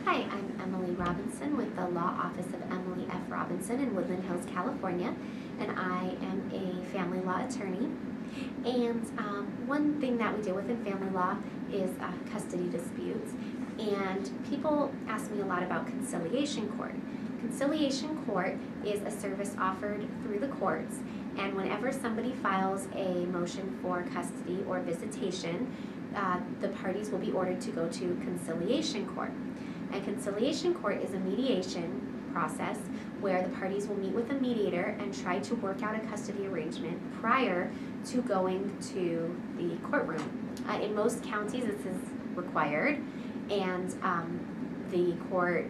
Hi, I'm Emily Robinson with the Law Office of Emily F. Robinson in Woodland Hills, California, and I am a family law attorney. And one thing that we deal with in family law is custody disputes. And people ask me a lot about conciliation court. Conciliation court is a service offered through the courts, and whenever somebody files a motion for custody or visitation, the parties will be ordered to go to conciliation court. And conciliation court is a mediation process where the parties will meet with a mediator and try to work out a custody arrangement prior to going to the courtroom. In most counties, this is required, and the court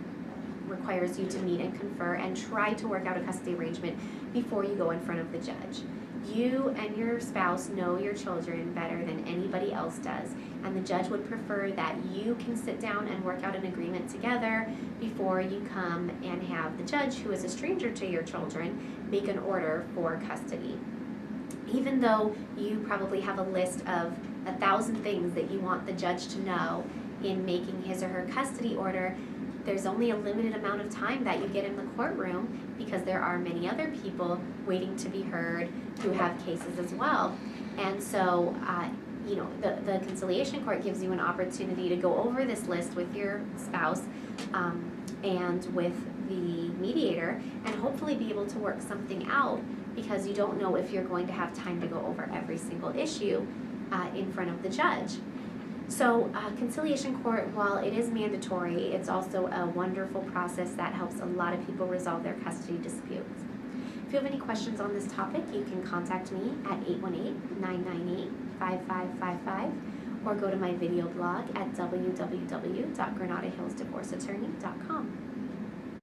requires you to meet and confer and try to work out a custody arrangement before you go in front of the judge. You and your spouse know your children better than anybody else does, and the judge would prefer that you can sit down and work out an agreement together before you come and have the judge, who is a stranger to your children, make an order for custody. Even though you probably have a list of 1,000 things that you want the judge to know in making his or her custody order, there's only a limited amount of time that you get in the courtroom because there are many other people waiting to be heard who have cases as well. And so, the conciliation court gives you an opportunity to go over this list with your spouse and with the mediator, and hopefully be able to work something out, because you don't know if you're going to have time to go over every single issue in front of the judge. So conciliation court, while it is mandatory, it's also a wonderful process that helps a lot of people resolve their custody disputes. If you have any questions on this topic, you can contact me at 818-998-5555 or go to my video blog at www.granadahillsdivorceattorney.com.